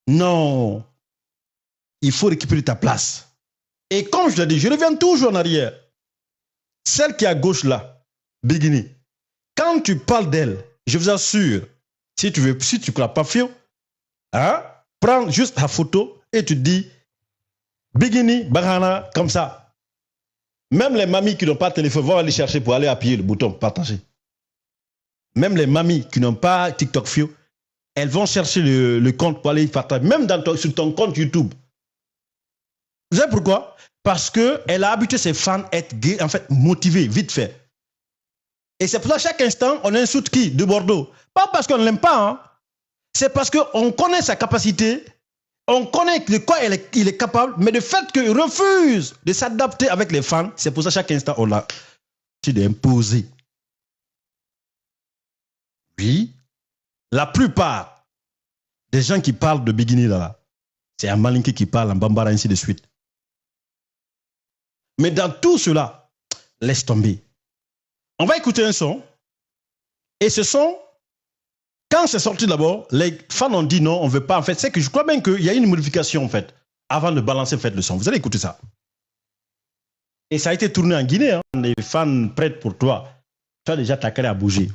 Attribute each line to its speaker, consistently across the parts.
Speaker 1: Non. Il faut récupérer ta place. Et comme je l'ai dit, je reviens toujours en arrière. Celle qui est à gauche là, Bikini, quand tu parles d'elle, je vous assure, si tu ne crois pas Fio, hein, prends juste ta photo et tu dis Bikini, Bahana, comme ça. Même les mamies qui n'ont pas de téléphone vont aller chercher pour aller appuyer le bouton partager. Même les mamies qui n'ont pas TikTok Fio, elles vont chercher le compte pour aller partager. Même sur ton compte YouTube. Vous savez pourquoi? Parce qu'elle a habitué ses fans à être en fait, motivés, vite fait. Et c'est pour ça, chaque instant, on insulte qui? De Bordeaux. Pas parce qu'on ne l'aime pas. Hein. C'est parce qu'on connaît sa capacité, on connaît de quoi il est capable, mais le fait qu'il refuse de s'adapter avec les fans, c'est pour ça, chaque instant, on l'a imposé. Oui, la plupart des gens qui parlent de Bikini là, c'est un Malinké qui parle en Bambara, ainsi de suite. Mais dans tout cela, laisse tomber. On va écouter un son. Et ce son, quand c'est sorti d'abord, les fans ont dit non, on ne veut pas. En fait, c'est que je crois bien qu'il y a une modification en fait, avant de balancer en fait, le son. Vous allez écouter ça. Et ça a été tourné en Guinée. Hein. Les fans prêtent pour toi. Tu as déjà ta carrière à bouger.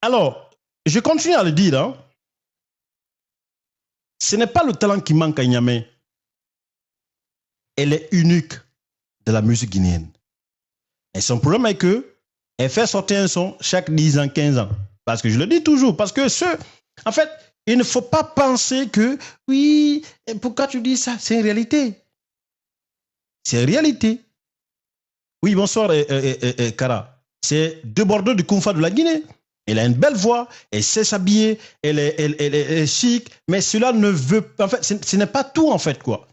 Speaker 1: Alors, je continue à le dire. Hein. Ce n'est pas le talent qui manque à Niamey. Elle est unique de la musique guinéenne. Et son problème est qu'elle fait sortir un son chaque 10 ans, 15 ans. Parce que je le dis toujours, parce que en fait, il ne faut pas penser que, oui, pourquoi tu dis ça? C'est une réalité. C'est une réalité. Oui, bonsoir, Kara. C'est de Bordeaux, du Koumfa de la Guinée. Elle a une belle voix, elle sait s'habiller, elle est chic, mais cela ne veut pas, en fait, ce n'est pas tout, en fait, quoi.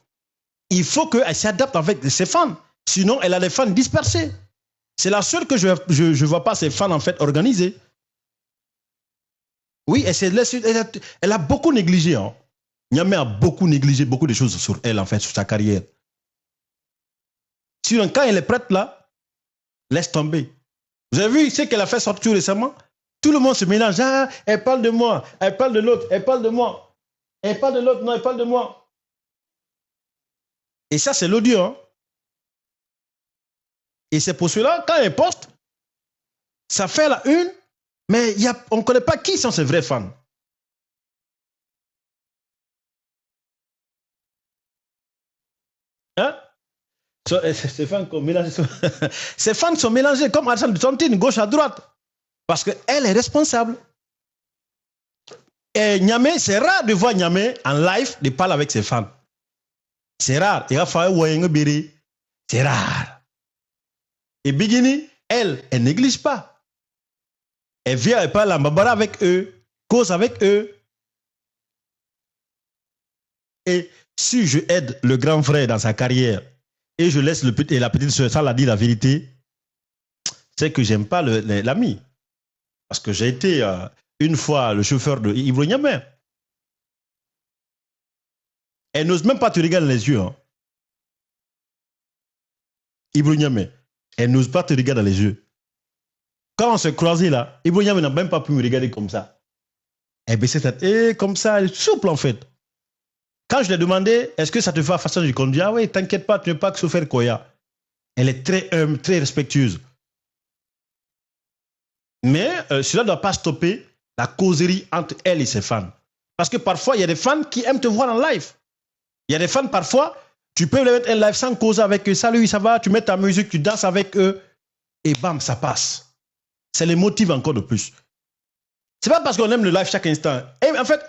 Speaker 1: Il faut qu'elle s'adapte avec ses fans. Sinon, elle a les fans dispersés. C'est la seule que je ne vois pas ses fans, en fait, organisés. Oui, elle a beaucoup négligé. Hein. Niamey a beaucoup négligé beaucoup de choses sur elle, en fait, sur sa carrière. Sinon, quand elle est prête, là, laisse tomber. Vous avez vu ce qu'elle a fait sortir récemment? Tout le monde se mélange. Ah, elle parle de moi, elle parle de l'autre, elle parle de moi. Elle parle de l'autre, non, elle parle de moi. Et ça, c'est l'audio. Hein? Et c'est pour cela, quand elle poste, ça fait la une, mais on ne connaît pas qui sont ses vrais fans. Hein? Ces fans sont mélangés comme Arsène Tontine, gauche à droite. Parce qu'elle est responsable. Et Niamey, c'est rare de voir Niamey en live de parler avec ses fans. C'est rare. C'est rare. Et Bikini, elle néglige pas. Elle vient, elle parle en Bambara avec eux, cause avec eux. Et si je aide le grand frère dans sa carrière et je laisse la petite soeur, ça l'a dit la vérité, c'est que j'aime pas l'ami. Parce que j'ai été une fois le chauffeur de Ibro Niamey. Elle n'ose même pas te regarder dans les yeux. Hein. Ibro Niamey, elle n'ose pas te regarder dans les yeux. Quand on s'est croisés là, Ibro Niamey n'a même pas pu me regarder comme ça. Elle baissait sa tête, et comme ça, elle est souple en fait. Quand je lui ai demandé, est-ce que ça te fait la façon du conduire? Ah oui, t'inquiète pas, tu n'es pas que chauffeur Koya. Elle est très humble, très respectueuse. Mais cela ne doit pas stopper la causerie entre elle et ses fans. Parce que parfois, il y a des fans qui aiment te voir en live. Il y a des fans, parfois, tu peux les mettre en live sans causer avec eux. Salut, ça va? Tu mets ta musique, tu danses avec eux. Et bam, ça passe. Ça les motive encore de plus. C'est pas parce qu'on aime le live chaque instant. Et en fait,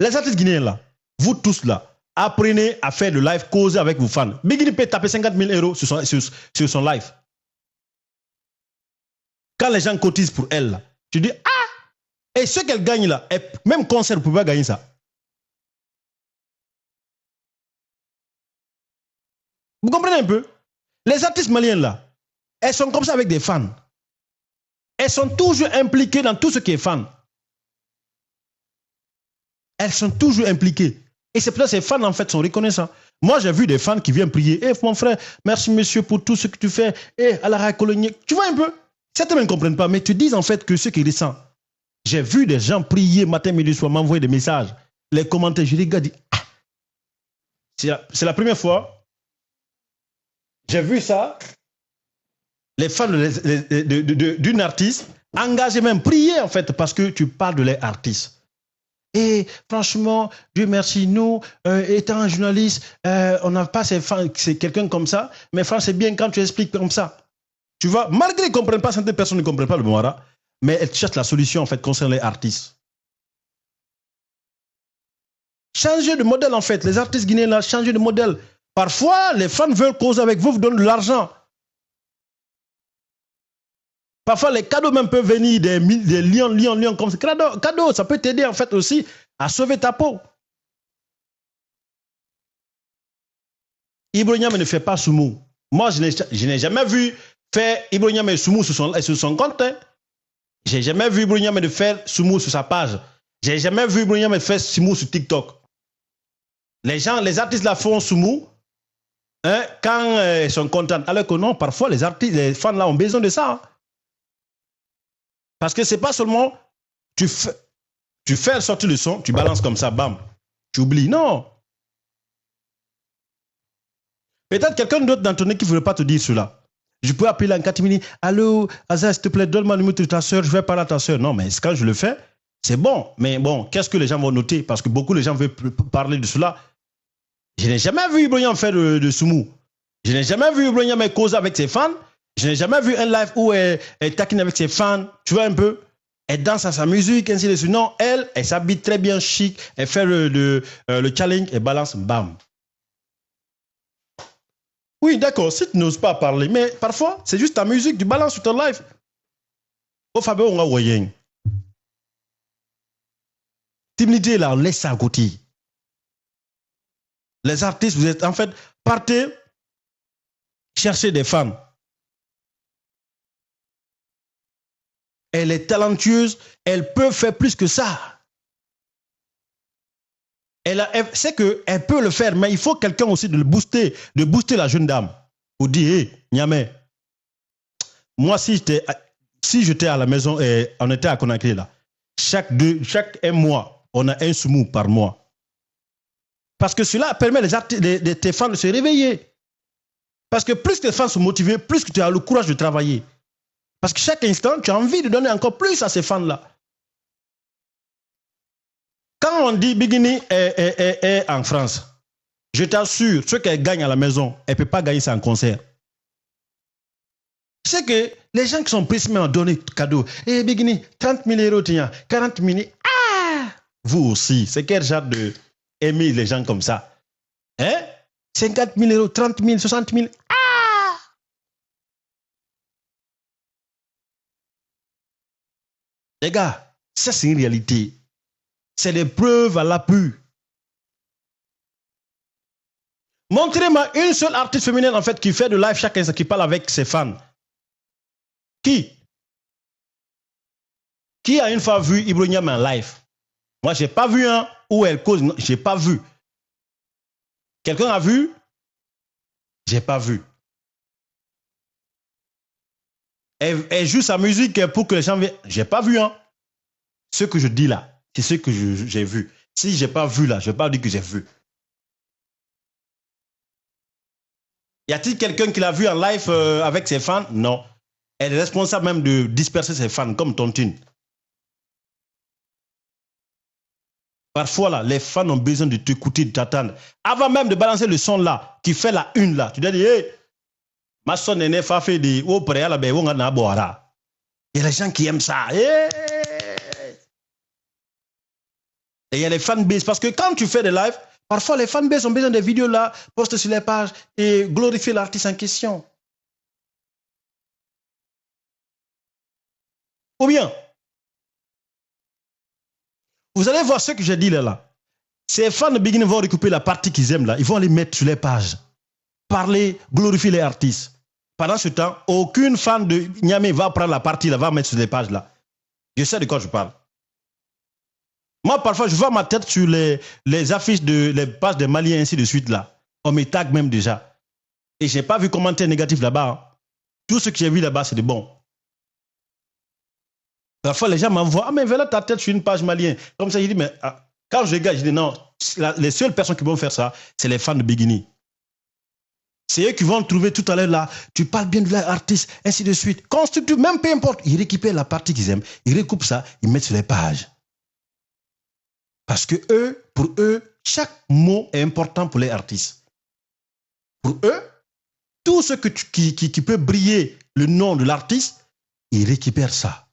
Speaker 1: les artistes guinéens là, vous tous là, apprenez à faire le live, causer avec vos fans. Bikini peut taper 50 000 € sur son live. Quand les gens cotisent pour elle, là, tu dis, ah! Et ce qu'elle gagne là, même concert, vous ne pouvez pas gagner ça. Vous comprenez un peu? Les artistes maliens là, elles sont comme ça avec des fans. Elles sont toujours impliquées dans tout ce qui est fan. Elles sont toujours impliquées. Et c'est pour ça que ces fans en fait sont reconnaissants. Moi j'ai vu des fans qui viennent prier. Eh mon frère, merci monsieur pour tout ce que tu fais. Eh à la colonie. Tu vois un peu? Certains ne comprennent pas, mais tu dis en fait que ce qu'ils ressentent. J'ai vu des gens prier matin, midi, soir, m'envoyer des messages. Les commentaires, je regarde, ah, c'est la première fois. J'ai vu ça. Les fans d'une artiste engagés même prier en fait parce que tu parles de les artistes. Et franchement, Dieu merci, nous, étant un journaliste, on n'a pas ces fans, c'est quelqu'un comme ça. Mais franchement, c'est bien quand tu expliques comme ça. Tu vois, malgré qu'ils ne comprennent pas, certaines personnes ne comprennent pas le Bambara, mais elles cherchent la solution en fait concernant les artistes. Changer de modèle en fait. Les artistes guinéens là, changer de modèle. Parfois, les fans veulent causer avec vous, vous donnent de l'argent. Parfois, les cadeaux même peuvent venir des lions comme ça. Cadeau, ça peut t'aider en fait aussi à sauver ta peau. Ibro Niamé ne fait pas Soumou. Moi, je n'ai jamais vu faire Ibro Niamé Soumou sur son compte. Hein. Je n'ai jamais vu Ibro Niamé faire Soumou sur sa page. Je n'ai jamais vu Ibro Niamé faire Soumou sur TikTok. Les artistes la font Soumou hein, quand ils sont contents. Alors que non, parfois, les fans là ont besoin de ça. Hein. Parce que c'est pas seulement tu fais sortir le son, tu balances comme ça, bam, tu oublies. Non. Peut-être quelqu'un d'autre dans ton équipe ne veut pas te dire cela. Je peux appeler en catimini. Allô, Aza, s'il te plaît, donne-moi le numéro de ta soeur, je vais parler à ta soeur. Non, mais quand je le fais, c'est bon. Mais bon, qu'est-ce que les gens vont noter? Parce que beaucoup de gens veulent parler de cela. Je n'ai jamais vu Ibroyam faire de Soumou. Je n'ai jamais vu Ibroyam causer avec ses fans. Je n'ai jamais vu un live où elle taquine avec ses fans. Tu vois un peu? Elle danse à sa musique, ainsi de suite. Non, elle s'habille très bien chic. Elle fait le challenge, elle balance, bam. Oui, d'accord, si tu n'oses pas parler, mais parfois, c'est juste ta musique, tu balances sur ton live. Au Fabio, on va voyer. Timidité, là, on laisse ça à côté. Les artistes, vous êtes, en fait, partez chercher des fans. Elle est talentueuse, elle peut faire plus que ça. Elle sait qu'elle peut le faire, mais il faut quelqu'un aussi de booster la jeune dame. Pour dire, hé, Niamé, moi, si j'étais à la maison et on était à Conakry, là, chaque un mois, on a un Soumou par mois. Parce que cela permet tes fans de se réveiller. Parce que plus tes fans sont motivés, plus que tu as le courage de travailler. Parce que chaque instant, tu as envie de donner encore plus à ces fans-là. Quand on dit Bigini est en France, je t'assure, ce qu'elle gagne à la maison, elle ne peut pas gagner ça en concert. C'est que les gens qui sont prismés ont donné cadeau. Eh Bigini, 30 000 euros, tiens, 40 000. Ah! Vous aussi, c'est quel genre de aimer les gens comme ça? Hein? 50 000 euros, 30 000, 60 000. Ah! Les gars, ça c'est une réalité. C'est des preuves à l'appui. Montrez-moi une seule artiste féminine en fait qui fait de live chaque instant, qui parle avec ses fans. Qui a une fois vu Ibroyam en live? Moi, je n'ai pas vu un où elle cause. Je n'ai pas vu. Quelqu'un a vu? Je n'ai pas vu. Elle joue sa musique pour que les gens viennent. Je n'ai pas vu un. Ce que je dis là, c'est ce que j'ai vu. Si je n'ai pas vu là, je ne vais pas dire que j'ai vu. Y a-t-il quelqu'un qui l'a vu en live avec ses fans? Non. Elle est responsable même de disperser ses fans comme Tontine. Parfois, là, les fans ont besoin de t'écouter, de t'attendre. Avant même de balancer le son là, qui fait la une là, tu dois dire, hey, ma son n'est pas fait de oh, il y a les gens qui aiment ça. Hey! Et il y a les fanbases. Parce que quand tu fais des lives, parfois les fanbases ont besoin des vidéos là, postent sur les pages et glorifier l'artiste en question. Ou bien, vous allez voir ce que j'ai dit là. Ces fans de Bigini vont récupérer la partie qu'ils aiment là. Ils vont les mettre sur les pages. Parler, glorifier les artistes. Pendant ce temps, aucune fan de Niamé va prendre la partie là, va mettre sur les pages là. Je sais de quoi je parle. Moi, parfois, je vois ma tête sur les affiches les pages des Maliens, ainsi de suite là. On me tag même déjà. Et je n'ai pas vu commentaire négatif là-bas. Hein. Tout ce que j'ai vu là-bas, c'est de bon. Parfois, les gens m'envoient, ah, mais voilà ta tête sur une page malienne. Comme ça, je dis, mais quand je regarde, je dis, non, les seules personnes qui vont faire ça, c'est les fans de Bigini. C'est eux qui vont trouver tout à l'heure là, tu parles bien de l'artiste, ainsi de suite. Constructif, même peu importe, ils récupèrent la partie qu'ils aiment, ils recoupent ça, ils mettent sur les pages. Parce que eux, pour eux, chaque mot est important pour les artistes. Pour eux, tout ce qui peut briller le nom de l'artiste, ils récupèrent ça.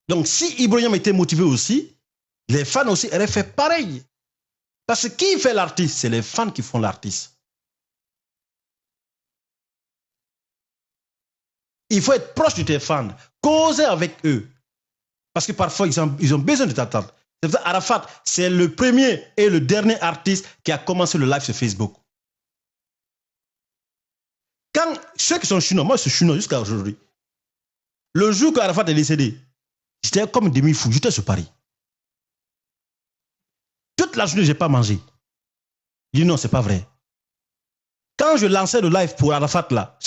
Speaker 1: Donc si Ibro Niame était motivé aussi, les fans aussi auraient fait pareil. Parce que qui fait l'artiste? C'est les fans qui font l'artiste. Il faut être proche de tes fans, causer avec eux. Parce que parfois, ils ont besoin de t'attendre. Arafat, c'est le premier et le dernier artiste qui a commencé le live sur Facebook. Quand ceux qui sont chinois, moi je suis chinois jusqu'à aujourd'hui, le jour qu'Arafat est décédé, j'étais comme un demi-fou, j'étais sur Paris. Toute la journée, je n'ai pas mangé. Je dis non, c'est pas vrai. Quand je lançais le live pour Arafat, là,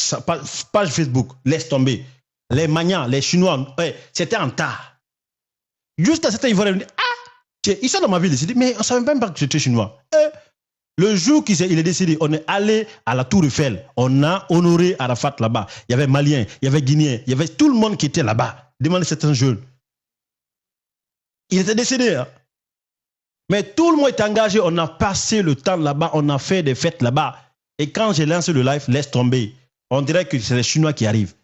Speaker 1: page Facebook, laisse tomber. Les manias, les Chinois, ouais, c'était en tas. Jusqu'à certains Ivoiriens me disent, ah, ils sont dans ma ville ici, mais on ne savait même pas que j'étais chinois. Le jour qu'il est décédé, on est allé à la Tour Eiffel. On a honoré Arafat là-bas. Il y avait Maliens, il y avait Guinéens, il y avait tout le monde qui était là-bas. Demandez certains jeunes. Il était décédé. Hein? Mais tout le monde est engagé. On a passé le temps là-bas. On a fait des fêtes là-bas. Et quand j'ai lancé le live, laisse tomber. On dirait que c'est les Chinois qui arrivent.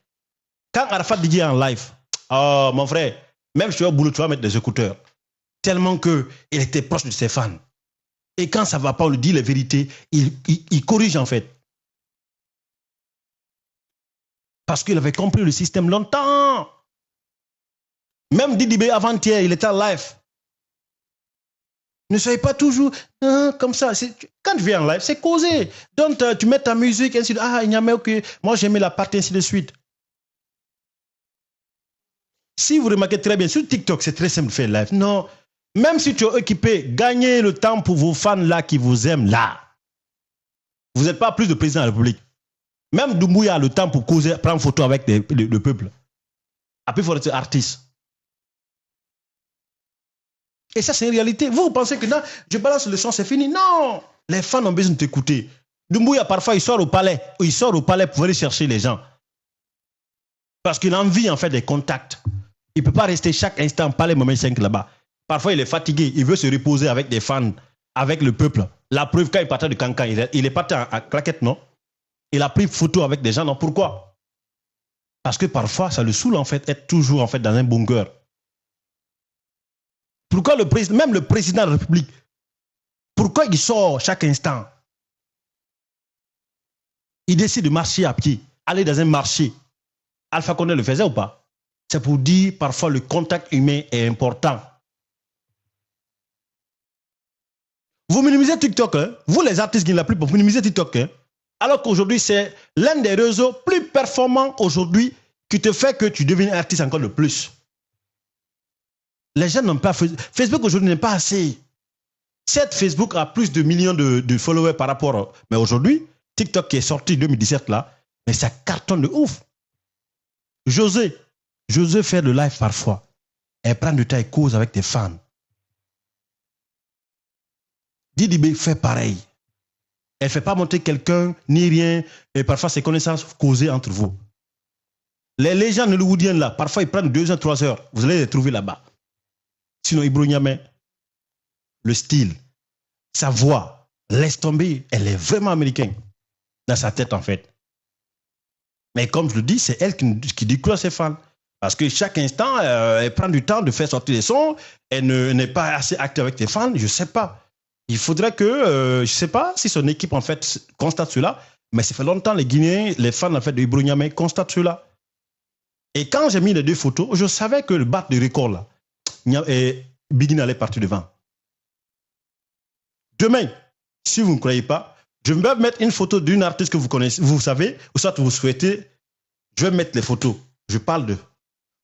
Speaker 1: Quand Arafat dit en live, oh mon frère, même si tu vas au boulot, tu vas mettre des écouteurs. Tellement qu'il était proche de ses fans. Et quand ça ne va pas, on lui dit les vérités, il corrige en fait. Parce qu'il avait compris le système longtemps. Même Didibé avant-hier, il était en live. Ne soyez pas toujours comme ça. Quand tu viens en live, c'est causé. Donc, tu mets ta musique, ainsi de suite. Ah, il n'y a même que moi, j'aimais la partie, ainsi de suite. Si vous remarquez très bien, sur TikTok, c'est très simple de faire live. Non. Même si tu es occupé, gagnez le temps pour vos fans là qui vous aiment là. Vous n'êtes pas plus de président de la République. Même Doumbouya a le temps pour causer, prendre photo avec le peuple. Après, il faut être artiste. Et ça, c'est une réalité. Vous pensez que non, je balance le son, c'est fini. Non, les fans ont besoin de t'écouter. Doumbouya, parfois, il sort au palais. Il sort au palais pour aller chercher les gens. Parce qu'il a envie, en fait, des contacts. Il ne peut pas rester chaque instant au palais moment 5 là-bas. Parfois, il est fatigué. Il veut se reposer avec des fans, avec le peuple. La preuve, quand il partait de Cancan, il est parti en claquette, non? Il a pris photo avec des gens, non? Pourquoi? Parce que parfois, ça le saoule, en fait, être toujours, en fait, dans un bunker. Pourquoi même le président de la République, pourquoi il sort chaque instant? Il décide de marcher à pied, aller dans un marché. Alpha Condé le faisait ou pas? C'est pour dire parfois le contact humain est important. Vous minimisez TikTok, hein? Vous les artistes qui n'ont plus, vous minimisez TikTok. Hein? Alors qu'aujourd'hui, c'est l'un des réseaux plus performants aujourd'hui qui te fait que tu deviens artiste encore de plus. Les gens n'ont pas... Facebook aujourd'hui n'est pas assez. Certes, Facebook a plus de millions de followers par rapport... Mais aujourd'hui, TikTok qui est sorti en 2017 là, mais ça cartonne de ouf. José faire le live parfois. Elle prend du temps et cause avec tes fans. Didibé fait pareil. Elle ne fait pas monter quelqu'un, ni rien, et parfois ses connaissances causées entre vous. Les légendes hollywoodiennes là, parfois ils prennent 2 heures, 3 heures. Vous allez les trouver là-bas. Sinon, Ibro Niame, le style, sa voix, laisse tomber, elle est vraiment américaine dans sa tête en fait. Mais comme je le dis, c'est elle qui découle ses fans. Parce que chaque instant, elle prend du temps de faire sortir des sons, elle n'est pas assez active avec ses fans, je ne sais pas. Il faudrait que, je ne sais pas si son équipe en fait constate cela, mais ça fait longtemps les Guinéens, les fans en fait de Ibro Niame constatent cela. Et quand j'ai mis les 2 photos, je savais que le battre de record là, Bigini allait partir devant. Demain, si vous ne croyez pas, je vais mettre une photo d'une artiste que vous connaissez, vous savez, ou soit vous souhaitez, je vais mettre les photos. Je parle de.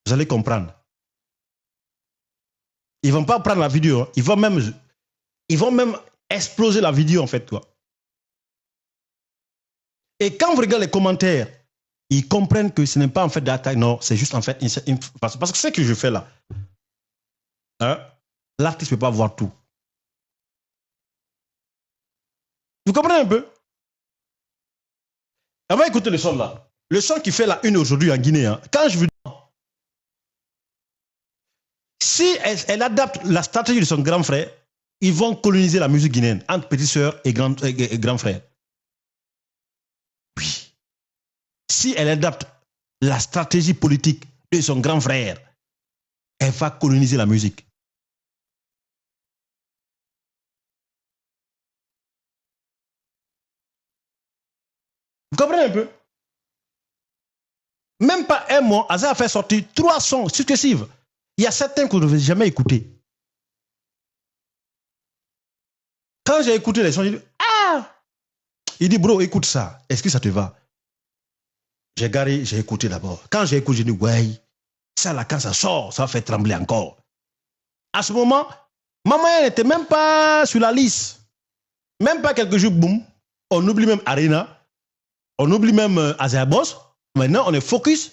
Speaker 1: Vous allez comprendre. Ils ne vont pas prendre la vidéo, hein. Ils vont même exploser la vidéo en fait, quoi. Et quand vous regardez les commentaires, Ils comprennent que ce n'est pas en fait d'attaque, non, c'est juste en fait parce que ce que je fais là, hein, l'artiste ne peut pas voir tout. Vous comprenez un peu? On va écouter le son là. Le son qui fait la une aujourd'hui en Guinée. Hein. Quand je vous dis, si elle adapte la stratégie de son grand frère, ils vont coloniser la musique guinéenne entre petite sœur et grand frère. Oui. Si elle adapte la stratégie politique de son grand frère, elle va coloniser la musique. Vous comprenez un peu? Même pas un mois, Aza a fait sortir 3 sons successifs. Il y a certains que vous n'avez jamais écoutés. Quand j'ai écouté les sons, j'ai dit, ah! Il dit, bro, écoute ça. Est-ce que ça te va? J'ai garé, j'ai écouté d'abord. Quand j'ai écouté, j'ai dit, ouais, ça là, quand ça sort, ça va faire trembler encore. À ce moment, maman n'était même pas sur la liste. Même pas quelques jours, boum. On oublie même Arena. On oublie même Azerboss. Maintenant, on est focus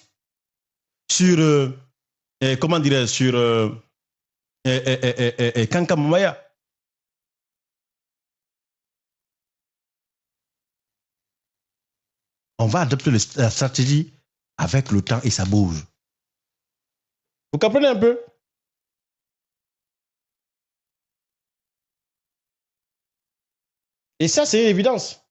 Speaker 1: sur, comment dirais-je, sur Kanka Mamaya. On va adopter la stratégie avec le temps et ça bouge. Vous comprenez un peu? Et ça, c'est une évidence.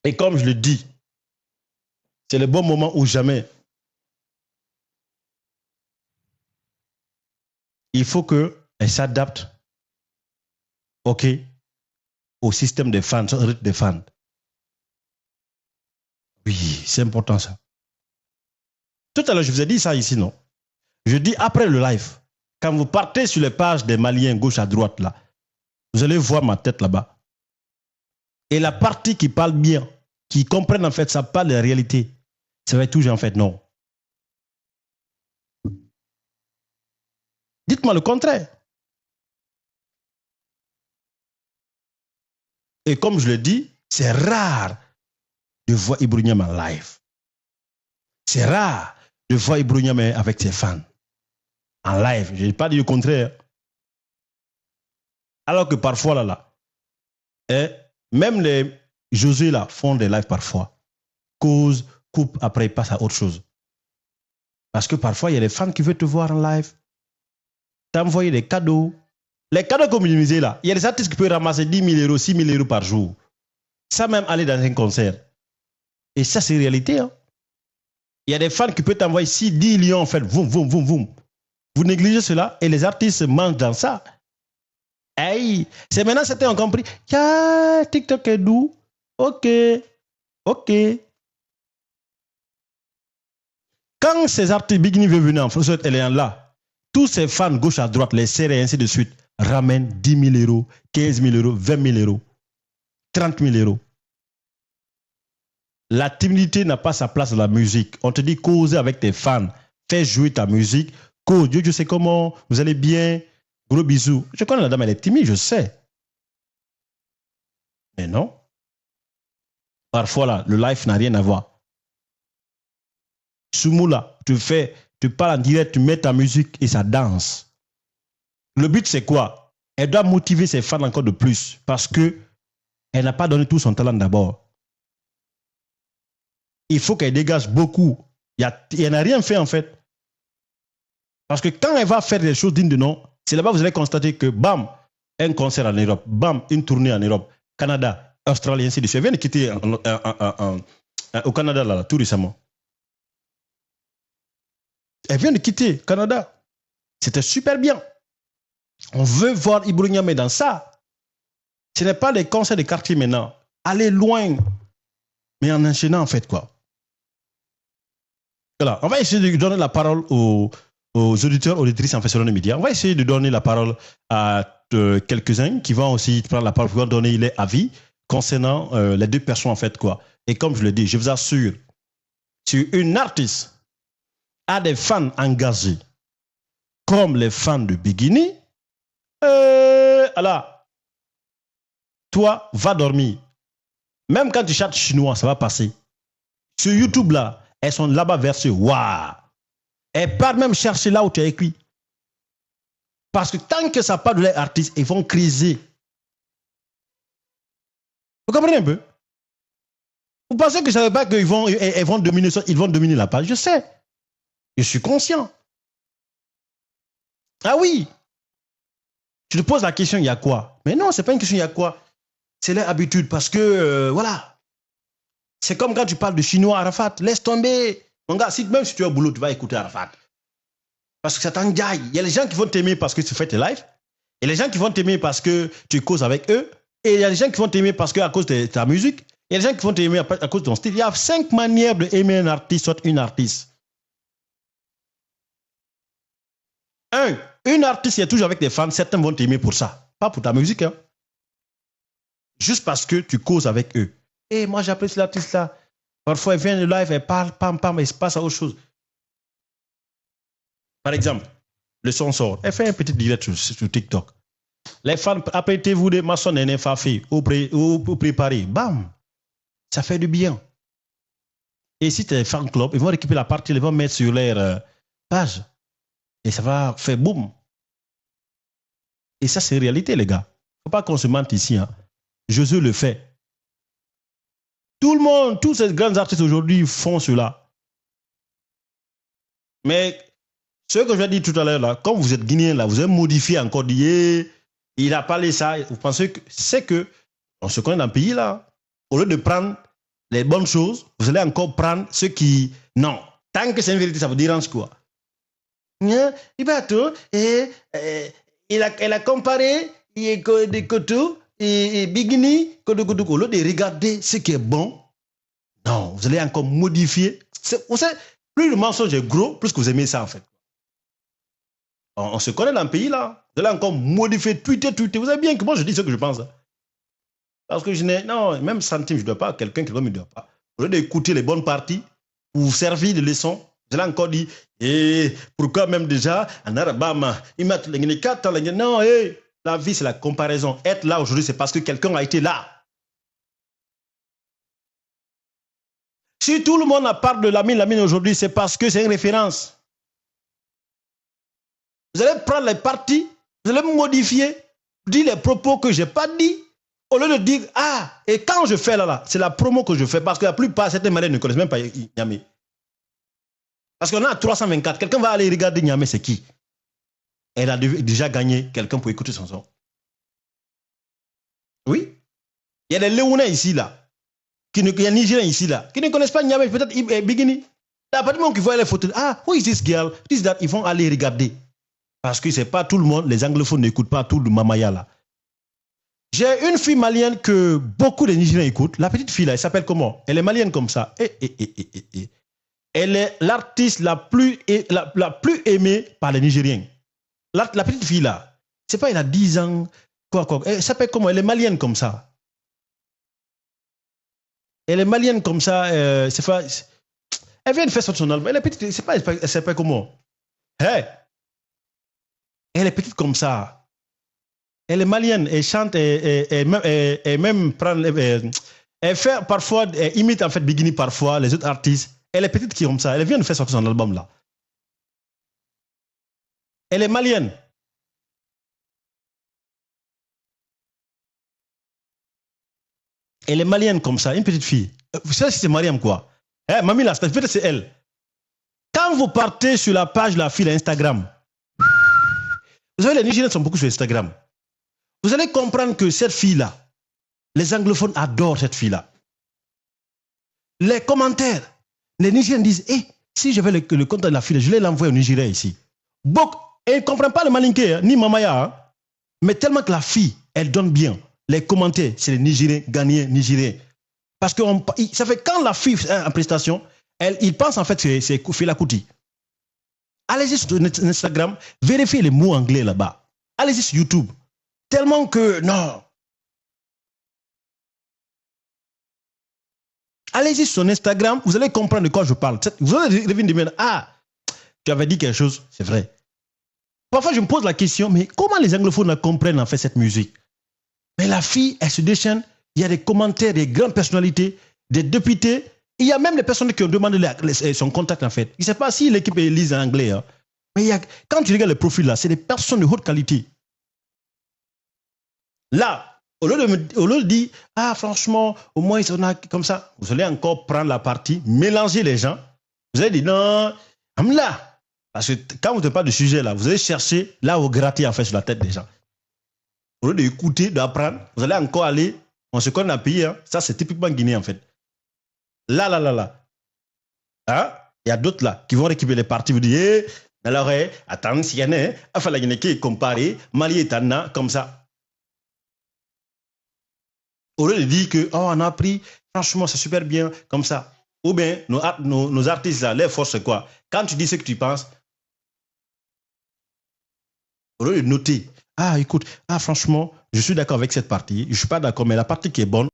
Speaker 1: Et comme je le dis, c'est le bon moment ou jamais. Il faut qu'elle s'adapte, OK, au système des fans, au rythme des fans. Oui, c'est important ça. Tout à l'heure, je vous ai dit ça ici, non? Je dis après le live, quand vous partez sur les pages des Maliens gauche à droite, là, vous allez voir ma tête là-bas. Et la partie qui parle bien, qui comprennent en fait, ça parle de la réalité. Ça va être toujours en fait non. Dites-moi le contraire. Et comme je le dis, c'est rare de voir Ibro Niame en live. C'est rare de voir Ibro Niame avec ses fans. En live, je n'ai pas dit le contraire. Alors que parfois, même les Josué là font des lives parfois. Cause, coupe, après ils passent à autre chose. Parce que parfois, il y a des fans qui veulent te voir en live. T'envoyer des cadeaux. Les cadeaux communisés là, il y a des artistes qui peuvent ramasser 10 000 euros, 6 000 euros par jour. Ça même aller dans un concert. Et ça, c'est réalité. Hein. Il y a des fans qui peuvent t'envoyer 6, 10 millions en fait. Voum, voum, voum, voum. Vous négligez cela et les artistes mangent dans ça. Hey, c'est maintenant certains ont compris. Ya, TikTok est doux. Ok. Ok. Quand ces artistes Bigini veulent venir en France, elle est là. Tous ces fans gauche à droite, les serres et ainsi de suite, ramènent 10 000 euros, 15 000 euros, 20 000 euros, 30 000 euros. La timidité n'a pas sa place dans la musique. On te dit causer avec tes fans, fais jouer ta musique. Cause, Dieu, je sais comment, vous allez bien, gros bisous. Je connais la dame, elle est timide, je sais. Mais non. Parfois, là, le live n'a rien à voir. Soumoula, tu parles en direct, tu mets ta musique et ça danse. Le but, c'est quoi? Elle doit motiver ses fans encore de plus parce qu'elle n'a pas donné tout son talent d'abord. Il faut qu'elle dégage beaucoup. Elle n'a rien fait en fait. Parce que quand elle va faire des choses dignes de nom, c'est là-bas que vous allez constater que, bam, un concert en Europe, bam, une tournée en Europe, Canada, Australie, ainsi de suite. Elle vient de quitter au Canada là, tout récemment. Elle vient de quitter le Canada. C'était super bien. On veut voir Ibro Niame dans ça. Ce n'est pas des concerts de quartier maintenant. Aller loin, mais en enchaînant en fait quoi. Voilà. On va essayer de donner la parole aux auditeurs, auditrices en fait selon les médias. On va essayer de donner la parole à quelques-uns qui vont aussi prendre la parole pour donner les avis concernant les deux personnes en fait quoi. Et comme je le dis, je vous assure, sur une artiste a des fans engagés comme les fans de Bigini, alors, toi, va dormir. Même quand tu chantes chinois, ça va passer. Sur YouTube, là, elles sont là-bas versées. Waouh! Elles partent même chercher là où tu as écrit. Parce que tant que ça part de les artistes, ils vont criser. Vous comprenez un peu? Vous pensez que je ne savais pas qu'ils vont dominer la page? Je sais. Je suis conscient. Ah oui. Tu te poses la question, il y a quoi? Mais non, ce n'est pas une question, il y a quoi? C'est leur habitude parce que, voilà. C'est comme quand tu parles de chinois Arafat. Laisse tomber. Mon gars, même si tu es au boulot, tu vas écouter Arafat. Parce que ça t'engaille. Il y a les gens qui vont t'aimer parce que tu fais tes lives. Et les gens qui vont t'aimer parce que tu causes avec eux. Et il y a les gens qui vont t'aimer parce que à cause de ta musique. Il y a les gens qui vont t'aimer à cause de ton style. Il y a 5 manières d'aimer un artiste, soit une artiste. Une artiste, il y a toujours avec des fans. Certains vont t'aimer pour ça. Pas pour ta musique. Hein. Juste parce que tu causes avec eux. Et moi, j'apprécie l'artiste là. Parfois, elle vient de live, elle parle, pam, pam, et il se passe à autre chose. Par exemple, le son sort. Elle fait un petit direct sur TikTok. Les fans, apprêtez-vous des maçons et fafi ou préparer. Bam! Ça fait du bien. Et si tu es fan club, ils vont récupérer la partie, ils vont mettre sur leur page. Et ça va faire boum. Et ça, c'est une réalité, les gars. Il ne faut pas qu'on se mente ici. Hein. Josué le fait. Tout le monde, tous ces grands artistes aujourd'hui font cela. Mais ce que je vais dire tout à l'heure, là, comme vous êtes guinéen, là, vous avez modifié encore, dit, il a parlé ça, vous pensez que c'est que, on se connaît dans le pays, là, au lieu de prendre les bonnes choses, vous allez encore prendre ce qui, non, tant que c'est une vérité, ça vous dérange quoi? Elle a comparé des coteaux et bikini, au lieu de regarder ce qui est bon, non, vous allez encore modifier. Vous savez, plus le mensonge est gros, plus que vous aimez ça en fait. On se connaît dans le pays là. Vous allez encore modifier, tweeter. Vous savez bien que moi je dis ce que je pense. Parce que je n'ai, non, même centime, je ne dois pas, quelqu'un ne me doit pas. Au lieu d'écouter les bonnes parties, pour vous servir de leçon, vous allez encore dire, pourquoi même déjà, en Arabama, ils mettent les 4 ans, non, la vie c'est la comparaison. Être là aujourd'hui, c'est parce que quelqu'un a été là. Si tout le monde parle de Lamine aujourd'hui, c'est parce que c'est une référence. Vous allez prendre les parties, vous allez modifier, dire les propos que je n'ai pas dit, au lieu de dire, et quand je fais là, c'est la promo que je fais, parce que la plupart, certains malades ne connaissent même pas Niamey. Parce qu'on a 324, quelqu'un va aller regarder Niamey, c'est qui? Elle a déjà gagné quelqu'un pour écouter son son. Oui. Il y a des Léonais ici, là. Il y a des Nigériens ici, là, qui ne connaissent pas Niamey, peut-être Bigini. À partir du moment qu'ils voient les photos, who is this girl? This, that, ils vont aller regarder. Parce que c'est pas tout le monde, les anglophones n'écoutent pas tout le mamaya, là. J'ai une fille malienne que beaucoup de Nigériens écoutent. La petite fille, là, elle s'appelle comment? Elle est malienne comme ça. Elle est l'artiste la plus aimée par les Nigériens. La petite fille, là, c'est pas, elle a 10 ans, quoi. Elle s'appelle comment? Elle est malienne comme ça. Elle est malienne comme ça. Elle vient de faire son album. Elle est petite, c'est pas, elle s'appelle comment? Hey! Elle est petite comme ça. Elle est malienne, elle chante, et même prend, elle fait parfois, elle imite en fait Bigini parfois, les autres artistes. Elle est petite qui est comme ça. Elle vient de faire sortir son album là. Elle est malienne. Elle est malienne comme ça, une petite fille. Vous savez si c'est Mariam quoi? Mamie là, peut-être c'est elle. Quand vous partez sur la page de la fille Instagram, vous savez, les Nigériens sont beaucoup sur Instagram. Vous allez comprendre que cette fille-là, les anglophones adorent cette fille-là. Les commentaires, les Nigériens disent, si j'avais le compte de la fille, je vais l'envoyer au Nigeria ici. Beaucoup, et ils ne comprennent pas le malinké, ni Mamaya, hein, mais tellement que la fille, elle donne bien. Les commentaires, c'est les Nigériens, Ghanéens, Nigériens. Parce que ça fait quand la fille est en prestation, ils pensent en fait que c'est Fela Kuti. Allez-y sur Instagram, vérifiez les mots anglais là-bas. Allez-y sur YouTube. Tellement que, non. Allez-y sur Instagram, vous allez comprendre de quoi je parle. Vous allez revenir de me tu avais dit quelque chose, c'est vrai. Parfois, je me pose la question, mais comment les anglophones comprennent en fait cette musique? Mais la fille, elle se déchaîne. Il y a des commentaires des grandes personnalités, des députés. Il y a même des personnes qui ont demandé son contact, en fait. Je ne sais pas si l'équipe est lise en anglais. Hein. Mais quand tu regardes le profil là, c'est des personnes de haute qualité. Là, au lieu de dire, ah, franchement, au moins, ils sont comme ça, vous allez encore prendre la partie, mélanger les gens. Vous allez dire, non, là. Parce que quand vous ne parlez pas de sujet là, vous allez chercher là où gratter en fait sur la tête des gens. Au lieu d'écouter, d'apprendre, vous allez encore aller, on se connaît à payer. Hein. Ça, c'est typiquement guinéen en fait. Là. Hein? Il y a d'autres là qui vont récupérer les parties, vous dire, alors, attends, s'il y en a, il faut la Guinée qui est comparée, Mali est en comme ça. Au lieu de dire que, oh, on a appris, franchement, c'est super bien, comme ça. Ou bien, nos artistes là, leur force, c'est quoi? Quand tu dis ce que tu penses, au lieu de noter, ah, écoute, ah, franchement, je suis d'accord avec cette partie, je ne suis pas d'accord, mais la partie qui est bonne,